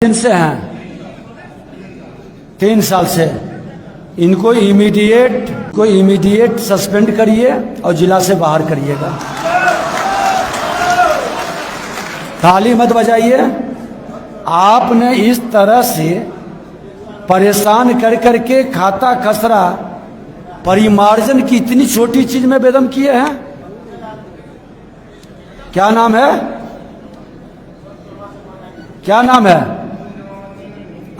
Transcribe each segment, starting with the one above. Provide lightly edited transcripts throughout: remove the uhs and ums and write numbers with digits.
दिन से हैं 3 साल से। इनको इमीडिएट सस्पेंड करिए और जिला से बाहर करिएगा। ताली मत बजाइए। आपने इस तरह से परेशान कर करके खाता खसरा परिमार्जन की इतनी छोटी चीज में बेदम किए हैं। क्या नाम है? क्या नाम है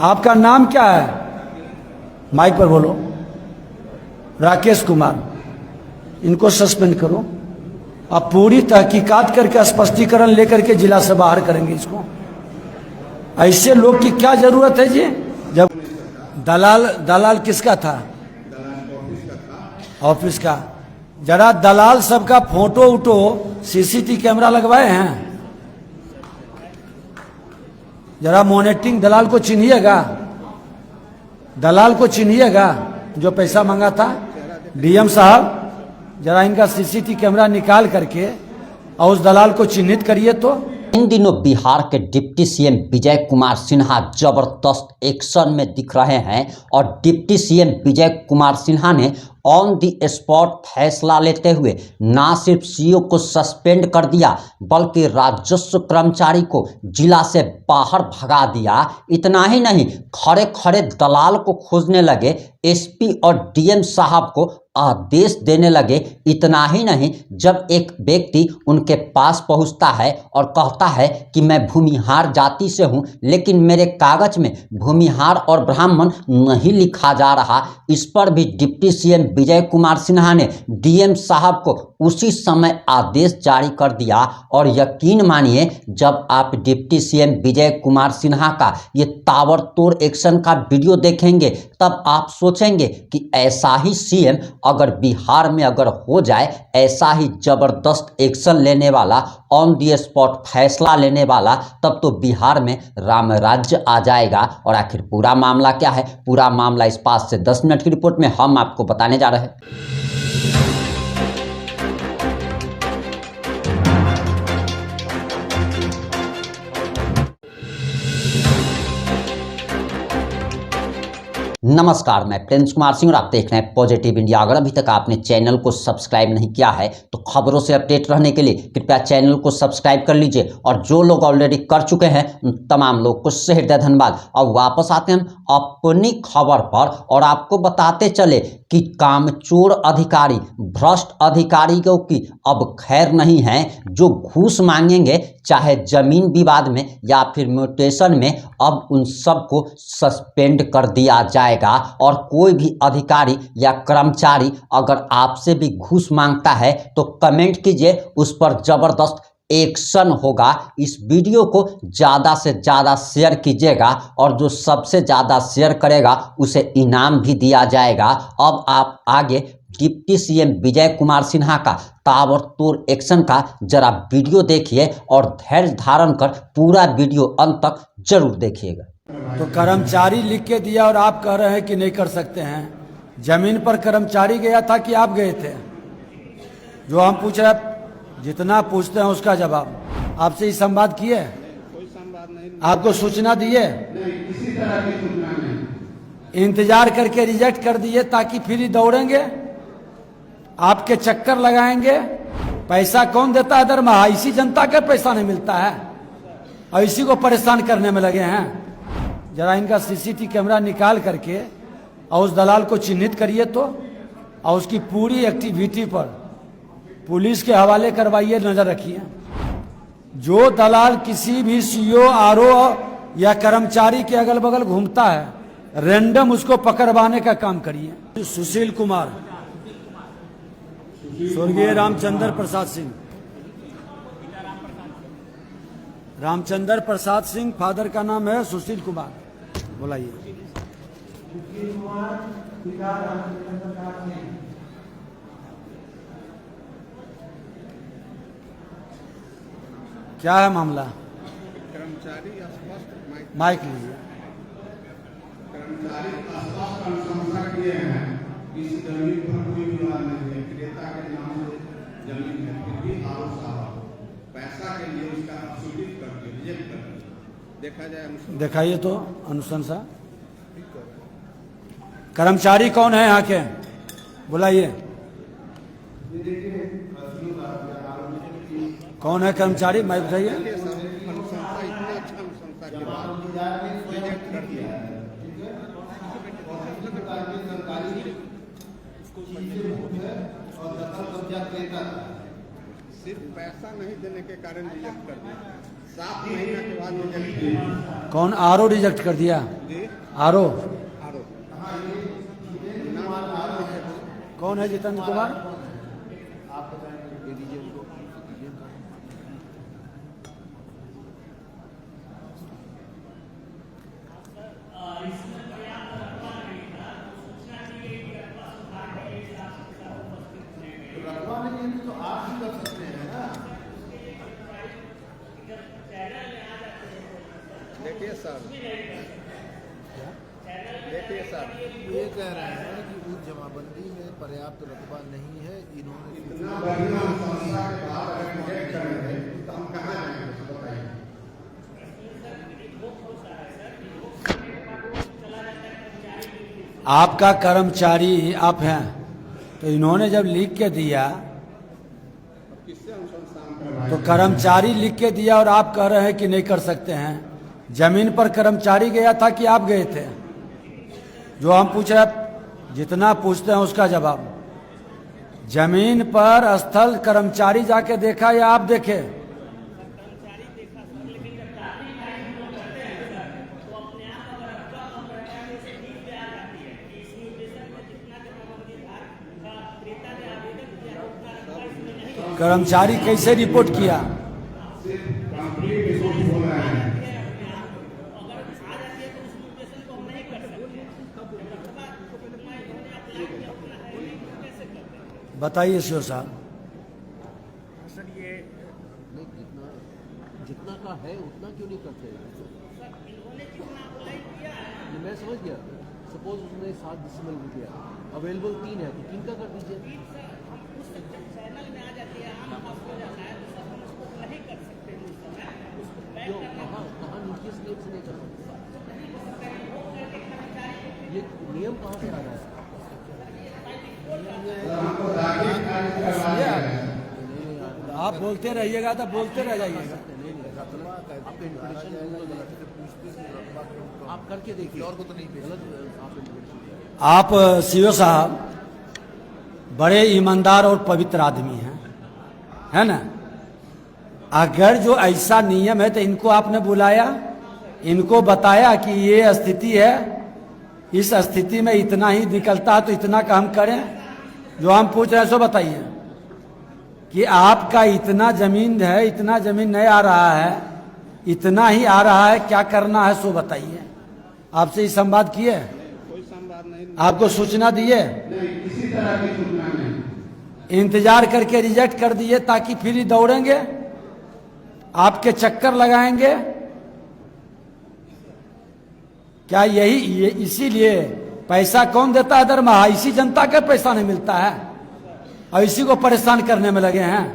आपका? नाम क्या है? माइक पर बोलो। राकेश कुमार। इनको सस्पेंड करो। अब पूरी तहकीकात करके स्पष्टीकरण लेकर के जिला से बाहर करेंगे इसको। ऐसे लोग की क्या जरूरत है जी? जब दलाल किसका था? ऑफिस का। जरा दलाल सबका फोटो उठो, सीसीटीवी कैमरा लगवाए हैं? जरा मॉनिटरिंग दलाल को चिन्हिएगा। दलाल को चिन्हिएगा जो पैसा मांगा था। डीएम साहब जरा इनका सीसीटीवी कैमरा निकाल करके और उस दलाल को चिन्हित करिए। तो इन दिनों बिहार के डिप्टी सीएम विजय कुमार सिन्हा जबरदस्त एक्शन में दिख रहे हैं और डिप्टी सीएम विजय कुमार सिन्हा ने ऑन द स्पॉट फैसला लेते हुए ना सिर्फ सीईओ को सस्पेंड कर दिया बल्कि राजस्व कर्मचारी को जिला से बाहर भगा दिया। इतना ही नहीं, खड़े खड़े दलाल को खोजने लगे, एसपी और डीएम साहब को आदेश देने लगे। इतना ही नहीं, जब एक व्यक्ति उनके पास पहुंचता है और कहता है कि मैं भूमिहार जाति से हूं लेकिन मेरे कागज में भूमिहार और ब्राह्मण नहीं लिखा जा रहा, इस पर भी डिप्टी सीएम विजय कुमार सिन्हा ने डीएम साहब को उसी समय आदेश जारी कर दिया। और यकीन मानिए, जब आप डिप्टी सीएम विजय कुमार सिन्हा का ये ताबड़तोड़ एक्शन का वीडियो देखेंगे तब आप सोचेंगे कि ऐसा ही सीएम अगर बिहार में अगर हो जाए, ऐसा ही जबरदस्त एक्शन लेने वाला, ऑन द स्पॉट फैसला लेने वाला, तब तो बिहार में राम राज्य आ जाएगा। और आखिर पूरा मामला क्या है? पूरा मामला इस 5 से 10 मिनट की रिपोर्ट में हम आपको बताने जा रहे हैं। नमस्कार, मैं प्रिंस कुमार सिंह और आप देख रहे हैं पॉजिटिव इंडिया। अगर अभी तक आपने चैनल को सब्सक्राइब नहीं किया है तो खबरों से अपडेट रहने के लिए कृपया चैनल को सब्सक्राइब कर लीजिए। और जो लोग ऑलरेडी कर चुके हैं उन तमाम लोग को सहृदय धन्यवाद। अब वापस आते हैं अपनी खबर पर और आपको बताते चले कि कामचोर अधिकारी, भ्रष्ट अधिकारियों की अब खैर नहीं है। जो घूस मांगेंगे चाहे जमीन विवाद में या फिर म्यूटेशन में, अब उन सबको सस्पेंड कर दिया जाएगा। और कोई भी अधिकारी या कर्मचारी अगर आपसे भी घूस मांगता है तो कमेंट कीजिए, उस पर जबरदस्त एक्शन होगा। इस वीडियो को ज़्यादा से ज़्यादा शेयर कीजिएगा और जो सबसे ज़्यादा शेयर करेगा उसे इनाम भी दिया जाएगा। अब आप आगे डिप्टी सीएम विजय कुमार सिन्हा का ताबड़तोड़ एक्शन का जरा वीडियो देखिए और धैर्य धारण कर पूरा वीडियो अंत तक जरूर देखिएगा। तो कर्मचारी लिख के दिया और आप कह रहे हैं कि नहीं कर सकते हैं। जमीन पर कर्मचारी गया था कि आप गए थे? जो हम पूछ रहे हैं, जितना पूछते हैं उसका जवाब। आपसे ही संवाद किए? कोई संवाद नहीं। आपको सूचना दिए? किसी तरह की सूचना नहीं। इंतजार करके रिजेक्ट कर दिए ताकि फिर ही दौड़ेंगे, आपके चक्कर लगाएंगे। पैसा कौन देता है दरमाहा? इसी जनता का पैसा नहीं मिलता है और इसी को परेशान करने में लगे हैं। जरा इनका सीसीटीवी कैमरा निकाल करके और उस दलाल को चिन्हित करिए तो, और उसकी पूरी एक्टिविटी पर पुलिस के हवाले करवाइए, नजर रखिए। जो दलाल किसी भी सीईओ, आरओ या कर्मचारी के अगल बगल घूमता है, रैंडम उसको पकड़वाने का काम करिए। सुशील कुमार, स्वर्गीय रामचंद्र प्रसाद सिंह। रामचंद्र प्रसाद सिंह, फादर का नाम है सुशील कुमार। बुलाइए। क्या है मामला? कर्मचारी स्पष्ट माइक लीजिए। कर्मचारी स्पष्ट अनुशंसा किए हैं कि इस जमीन पर कोई विवाद नहीं है, क्रेता के नाम से जमीन है, फिर भी आरोप साहब पैसा के लिए उसका अपसूचित करके रिजेक्ट कर दिया। देखा जाए अनुसार। दिखाइए तो अनुशंसा। कर्मचारी कौन है यहाँ के, बुलाइए। कौन है कर्मचारी, मैं बताइए। अनुशंसा इतना अच्छा अनुशंसा के बाद रिजेक्ट कर दिया। सिर्फ पैसा नहीं देने के कारण रिजेक्ट कर दिया, 7 महीना के बाद रिजेक्ट किया। कौन, आरओ रिजेक्ट कर दिया? जी, आरओ आरोप। कौन है? जितेंद्र कुमार। देखिए सर, देखिए सर, ये कह रहे हैं कि उस जमाबंदी में पर्याप्त रकबा नहीं है। इन्होंने इतना बढ़िया संस्था के बाद अगर रिजेक्ट करेंगे तो हम कहाँ जाएंगे बताइए। आपका कर्मचारी आप हैं, तो इन्होंने जब लिख के दिया किससे अनुसंधान कर रहा है? तो कर्मचारी लिख के दिया और आप कह रहे हैं कि नहीं कर सकते हैं। जमीन पर कर्मचारी गया था कि आप गए थे? जो हम पूछ रहे, जितना पूछते हैं उसका जवाब। जमीन पर स्थल कर्मचारी जाके देखा या आप देखे? कर्मचारी कैसे रिपोर्ट किया? कंप्लीट रिपोर्ट बोल रहे हैं। बताइए शिव साहब। नहीं, जितना का है उतना क्यों नहीं करते? मैं समझ गया। सपोज उसने 7 डिसिमल भी किया, अवेलेबल 3 है तो 3 का कर दीजिए। क्यों, कहाँ नीचे स्लेब से नहीं कर सकते? ये नियम कहाँ से आ रहा है? आप बोलते रहिएगा तो बोलते रह जाइएगा। आपका इंटरप्रिटेशन आप करके देखिए, और को तो नहीं गलत आप इंटरप्रिटेशन। आप सीओ साहब बड़े ईमानदार और पवित्र आदमी हैं, है ना? अगर जो ऐसा नियम है तो इनको आपने बुलाया, इनको बताया कि ये स्थिति है, इस स्थिति में इतना ही निकलता है तो इतना का हम करें। जो हम पूछ रहे हैं सो बताइए कि आपका इतना जमीन है, इतना जमीन नहीं आ रहा है, इतना ही आ रहा है, क्या करना है सो बताइए। आपसे इस संवाद किए? कोई संवाद नहीं, आपको सूचना दिए? नहीं किसी तरह की सूचना नहीं। इंतजार करके रिजेक्ट कर दिए ताकि फिर ही दौड़ेंगे, आपके चक्कर लगाएंगे क्या? यही इसीलिए पैसा कौन देता है दरमाहा? इसी जनता का पैसा नहीं मिलता है और इसी को परेशान करने में लगे हैं।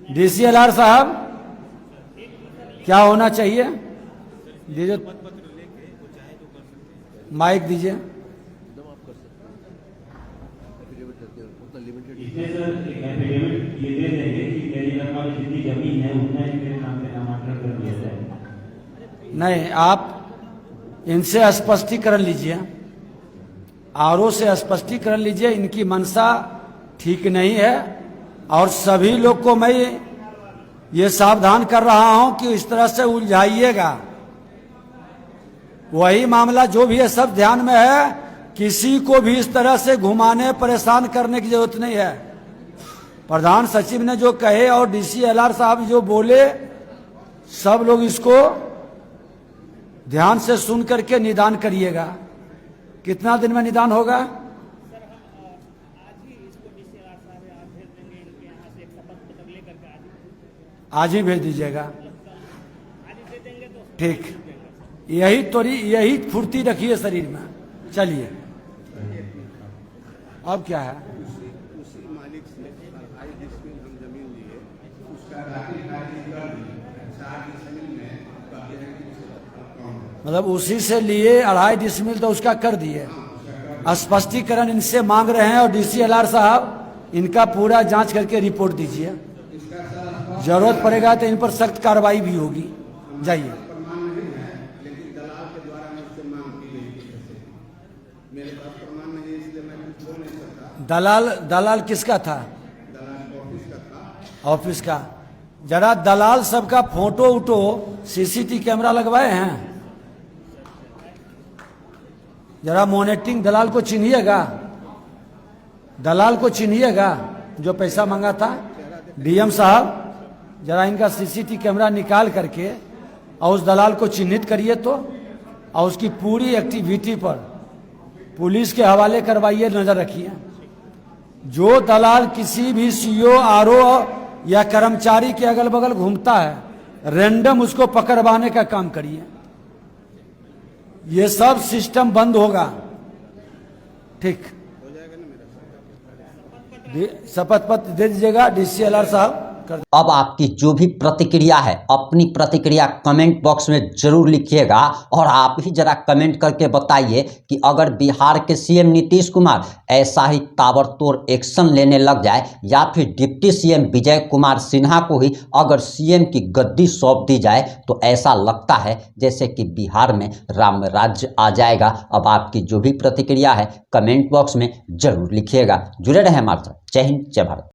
डीसीएलआर साहब क्या होना चाहिए? दीजिए माइक दीजिए। एकदम आप कर सकते हैं एफिडेविट करके उतना लिमिटेड। इसमें सर एक एफिडेविट ये दे देंगे कि मेरी रकम जितनी जमीन है उतना ही मेरे नाम पे नामांकन कर दिया जाए। नहीं, आप इनसे स्पष्टीकरण लीजिए, आरओ से स्पष्टीकरण लीजिए। इनकी मंशा ठीक नहीं है और सभी लोग को मैं ये सावधान कर रहा हूं कि इस तरह से उलझाइएगा। वही मामला जो भी है सब ध्यान में है, किसी को भी इस तरह से घुमाने परेशान करने की जरूरत नहीं है। प्रधान सचिव ने जो कहे और डीसीएलआर साहब जो बोले, सब लोग इसको ध्यान से सुन करके निदान करिएगा। कितना दिन में निदान होगा? आज ही भेज दीजिएगा। ठीक, यही फुर्ती रखिए शरीर में। चलिए, अब क्या है? उसी मालिक से 2.5 डिसमिल हम जमीन लिए, उसका दाखिल खारिज कर मतलब उसी से लिए 2.5 डिसमिल तो उसका कर दिए। स्पष्टीकरण इनसे मांग रहे हैं और DCLR साहब इनका पूरा जांच करके रिपोर्ट दीजिए। जरूरत पड़ेगा तो इन पर सख्त कार्रवाई भी होगी। जाइए। प्रमाण नहीं है, लेकिन दलाल के द्वारा मुझसे मांग की गई थी। मेरे पास प्रमाण नहीं है, इसलिए मैं कुछ बोल नहीं सकता। दलाल किसका था? दलाल ऑफिस का था। ऑफिस का। जरा दलाल सबका फोटो उठो, CCTV कैमरा लगवाए हैं? जरा मॉनिटरिंग दलाल को चिन्हिएगा, दलाल को चिन्हिएगा जो पैसा मांगा था। DM साहब जरा इनका CCTV कैमरा निकाल करके और उस दलाल को चिन्हित करिए तो, और उसकी पूरी एक्टिविटी पर पुलिस के हवाले करवाइए, नजर रखिए। जो दलाल किसी भी CO RO या कर्मचारी के अगल बगल घूमता है, रैंडम उसको पकड़वाने का काम करिए। ये सब सिस्टम बंद होगा। ठीक, शपथ पत्र दे दीजिएगा DCLR साहब। अब आपकी जो भी प्रतिक्रिया है, अपनी प्रतिक्रिया कमेंट बॉक्स में जरूर लिखिएगा। और आप ही जरा कमेंट करके बताइए कि अगर बिहार के CM नीतीश कुमार ऐसा ही ताबड़तोड़ एक्शन लेने लग जाए, या फिर डिप्टी CM विजय कुमार सिन्हा को ही अगर CM की गद्दी सौंप दी जाए, तो ऐसा लगता है जैसे कि बिहार में राम राज्य आ जाएगा। अब आपकी जो भी प्रतिक्रिया है कमेंट बॉक्स में जरूर लिखिएगा। जुड़े रहे हमारे साथ। जय हिंद, जय भारत।